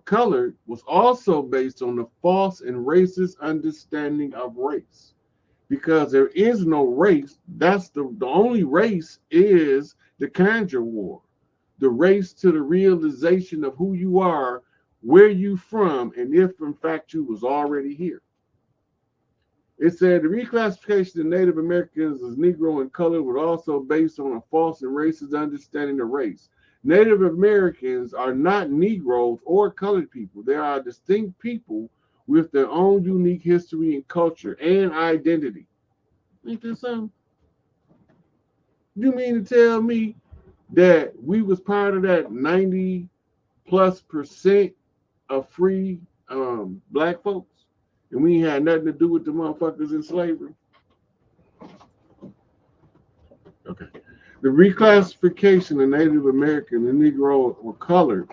colored was also based on the false and racist understanding of race. Because there is no race. That's the only race is the Conjure War. The race to the realization of who you are, where you from, and if in fact you was already here. It said the reclassification of Native Americans as Negro and colored was also based on a false and racist understanding of race. Native Americans are not Negroes or colored people. They are distinct people with their own unique history and culture and identity. Ain't that something? You mean to tell me that we was part of that 90+% of free black folks, and we had nothing to do with the motherfuckers in slavery? Okay. The reclassification of Native American and Negro or colored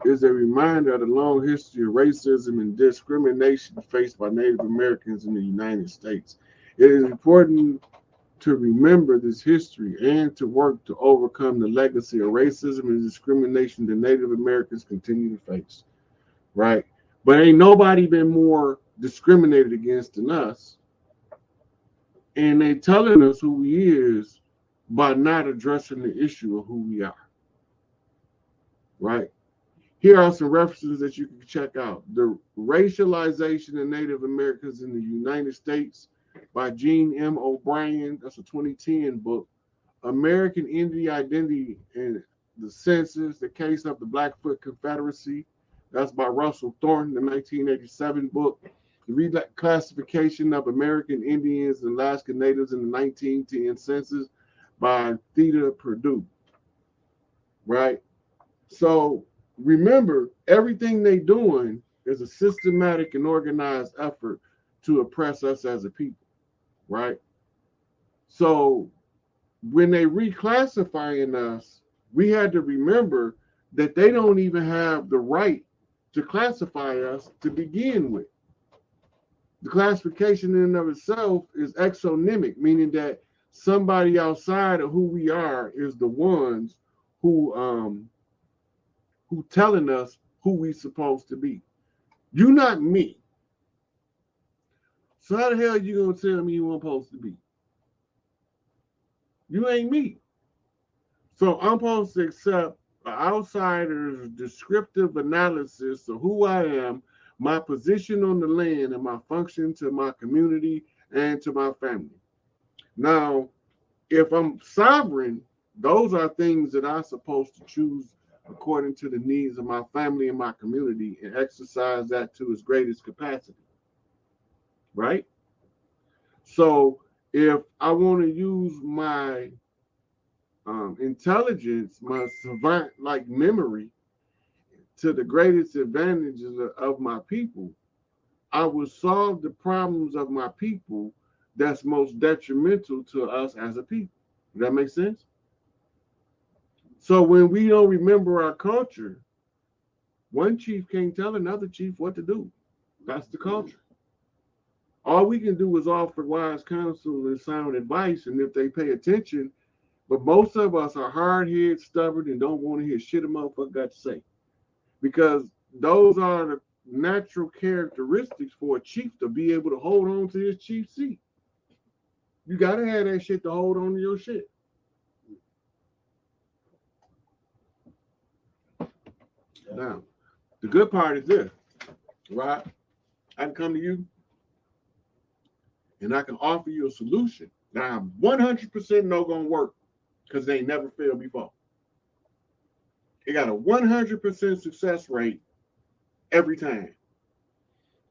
is a reminder of the long history of racism and discrimination faced by Native Americans in the United States. It is important to remember this history and to work to overcome the legacy of racism and discrimination that Native Americans continue to face. Right? But ain't nobody been more discriminated against than us. And they telling us who we is by not addressing the issue of who we are. Right? Here are some references that you can check out. The Racialization of Native Americans in the United States by Gene M. O'Brien. That's a 2010 book. American Indian Identity and the Census, the Case of the Blackfoot Confederacy. That's by Russell Thornton, the 1987 book. The Reclassification of American Indians and Alaska Natives in the 1910 Census by Theda Purdue. Right? So remember, everything they doing is a systematic and organized effort to oppress us as a people. Right? So when they reclassifying us, we had to remember that they don't even have the right to classify us to begin with. The classification in and of itself is exonymic, meaning that somebody outside of who we are is the ones who telling us who we supposed to be. You not me. So how the hell you gonna tell me who I'm supposed to be? You ain't me. So I'm supposed to accept an outsider's descriptive analysis of who I am, my position on the land, and my function to my community and to my family. Now, if I'm sovereign, those are things that I'm supposed to choose according to the needs of my family and my community and exercise that to its greatest capacity. Right? So if I want to use my intelligence, my savant-like memory to the greatest advantages of my people, I will solve the problems of my people that's most detrimental to us as a people. Does that make sense? So when we don't remember our culture, one chief can't tell another chief what to do. That's the culture. All we can do is offer wise counsel and sound advice, and if they pay attention, but most of us are hard-headed, stubborn, and don't want to hear shit a motherfucker got to say. Because those are the natural characteristics for a chief to be able to hold on to his chief seat. You got to have that shit to hold on to your shit. Now, the good part is this, right? I can come to you and I can offer you a solution. Now, I'm 100% no gonna work because they ain't never failed before. It got a 100% success rate every time.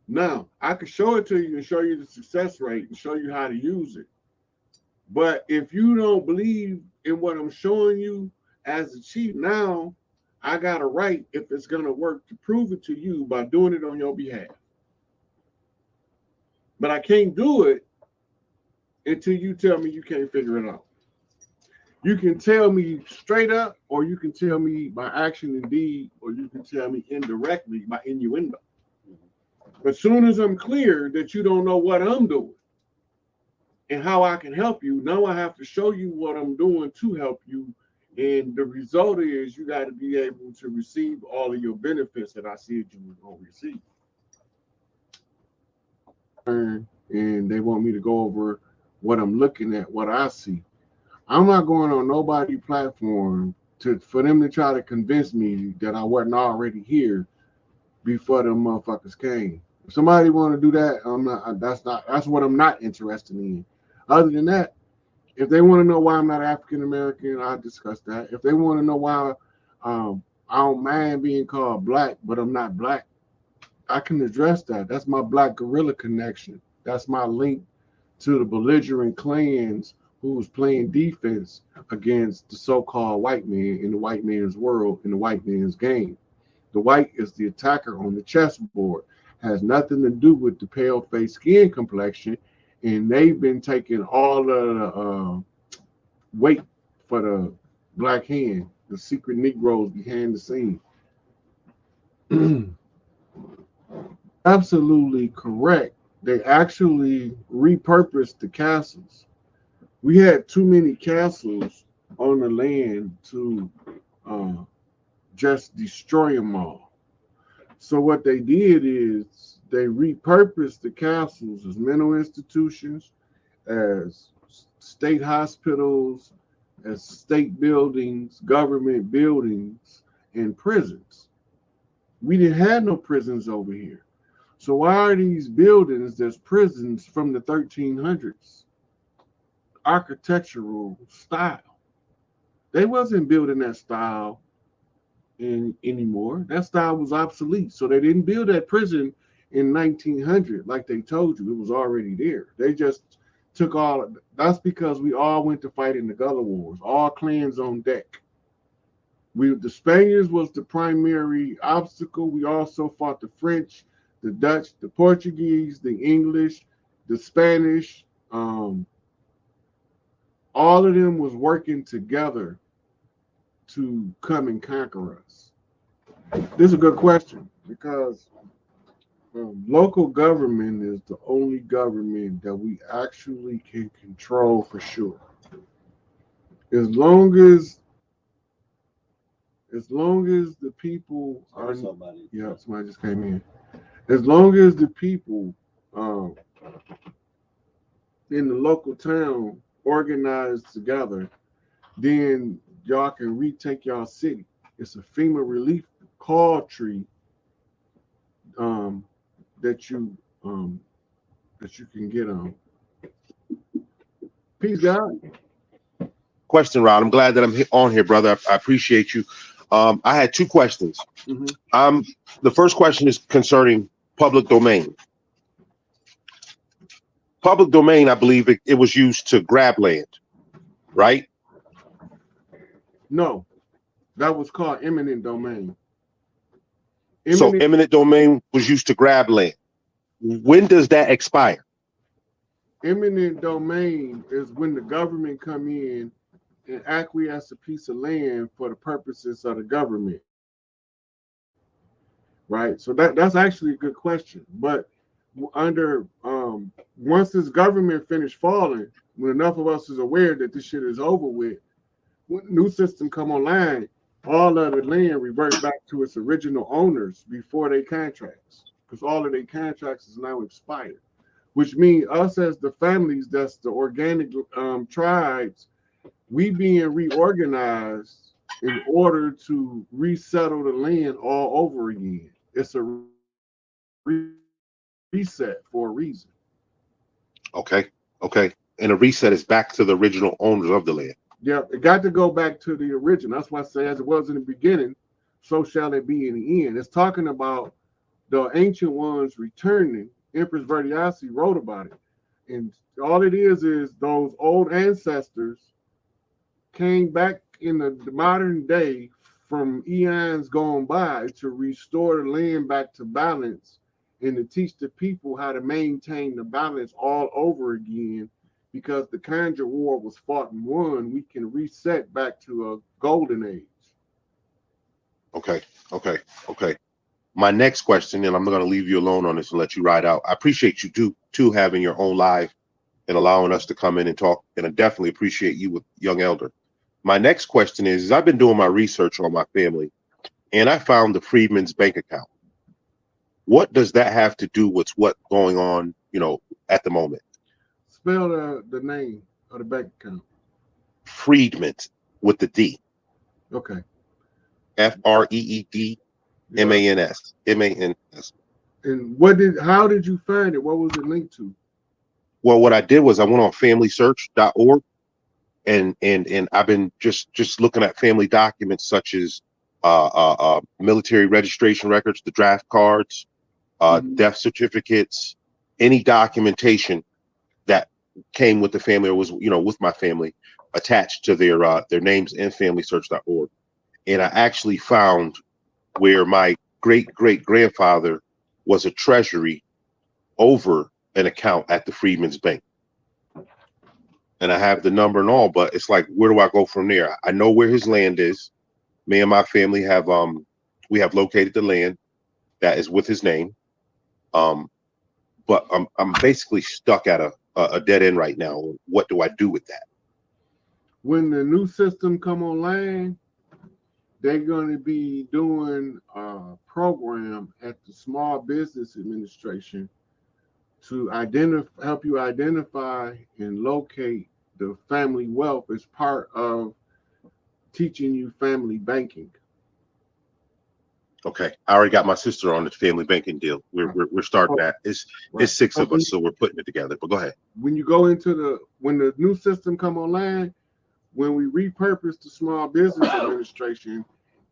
Now, I can show it to you and show you the success rate and show you how to use it. But if you don't believe in what I'm showing you as a chief, now I got a right, if it's going to work, to prove it to you by doing it on your behalf. But I can't do it until you tell me you can't figure it out. You can tell me straight up, or you can tell me by action and deed, or you can tell me indirectly by innuendo. But as soon as I'm clear that you don't know what I'm doing and how I can help you, now I have to show you what I'm doing to help you And the result is you got to be able to receive all of your benefits that I said you were going to receive. And they want me to go over what I'm looking at, what I see. I'm not going on nobody's platform for them to try to convince me that I wasn't already here before them motherfuckers came. If somebody want to do that, I'm not. That's what I'm not interested in. Other than that, if they want to know why I'm not African American, I'll discuss that. If they want to know why I don't mind being called black, but I'm not black, I can address that. That's my black gorilla connection. That's my link to the belligerent clans who was playing defense against the so-called white man in the white man's world, in the white man's game. The white is the attacker on the chessboard. Has nothing to do with the pale face skin complexion, and they've been taking all of the weight for the black hand, the secret Negroes behind the scene. Absolutely correct. They actually repurposed the castles. We had too many castles on the land to just destroy them all. So what they did is they repurposed the castles as mental institutions, as state hospitals, as state buildings, government buildings, and prisons. We didn't have no prisons over here. So why are these buildings that's prisons from the 1300s? Architectural style. They wasn't building that style anymore. That style was obsolete. So they didn't build that prison in 1900 like they told you. It was already there. They just took all of, that's because we all went to fight in the Gullah Wars, all clans on deck. The Spaniards was the primary obstacle. We also fought the French, the Dutch, the Portuguese, the English, the Spanish. All of them was working together to come and conquer us. This is a good question because local government is the only government that we actually can control for sure. As long as the people are, yeah, somebody just came in. As long as the people in the local town organize together, then y'all can retake y'all city. It's a FEMA relief call tree that you can get on. Peace, God. Question, Rod. I'm glad that I'm on here, brother. I appreciate you. I had two questions. Mm-hmm. The first question is concerning public domain. Public domain, I believe it was used to grab land, right? No, that was called eminent domain. So eminent domain was used to grab land. When does that expire? Eminent domain is when the government come in and acquiesce a piece of land for the purposes of the government. Right? So that's actually a good question. But under once this government finished falling, when enough of us is aware that this shit is over with, when the new system come online, all of the land reverts back to its original owners before they contracts, because all of their contracts is now expired, which means us as the families, that's the organic tribes, we being reorganized in order to resettle the land all over again. It's a reset for a reason. Okay. And a reset is back to the original owners of the land. Yeah, it got to go back to the original. That's why I say, as it was in the beginning, so shall it be in the end. It's talking about the ancient ones returning. Empress Verdiasi wrote about it. And all it is those old ancestors came back in the modern day from eons gone by to restore the land back to balance and to teach the people how to maintain the balance all over again. Because the Conjure War was fought and won, we can reset back to a golden age. Okay. My next question, and I'm not going to leave you alone on this and let you ride out. I appreciate you too having your own live and allowing us to come in and talk. And I definitely appreciate you with Young Elder. My next question is I've been doing my research on my family, and I found the Freedman's bank account. What does that have to do with what's going on, at the moment? Spell the name of the bank account. Freedman with the D. Okay. FREEDMANS. MANS. And how did you find it? What was it linked to? Well, what I did was I went on familysearch.org, and I've been just looking at family documents such as military registration records, the draft cards, death certificates, any documentation that came with the family or was with my family attached to their names in familysearch.org. And I actually found where my great-great-grandfather was a treasury over an account at the Freedman's Bank. And I have the number and all, but it's like, where do I go from there? I know where his land is. Me and my family have located the land that is with his name. But I'm basically stuck at a dead end right now. What do I do with that? When the new system come online, they're going to be doing a program at the Small Business Administration to help you identify and locate the family wealth as part of teaching you family banking. Okay, I already got my sister on the family banking deal. We're starting that. It's 6 of us, so we're putting it together. But go ahead. When you go when the new system come online, when we repurpose the Small Business Administration,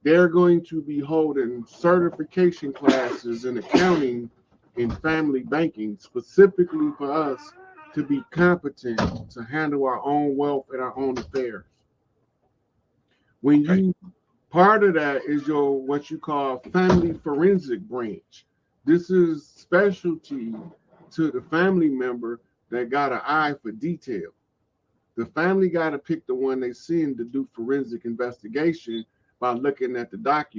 they're going to be holding certification classes in accounting and family banking specifically for us to be competent to handle our own wealth and our own affairs. Part of that is what you call family forensic branch. This is specialty to the family member that got an eye for detail. The family got to pick the one they send to do forensic investigation by looking at the documents.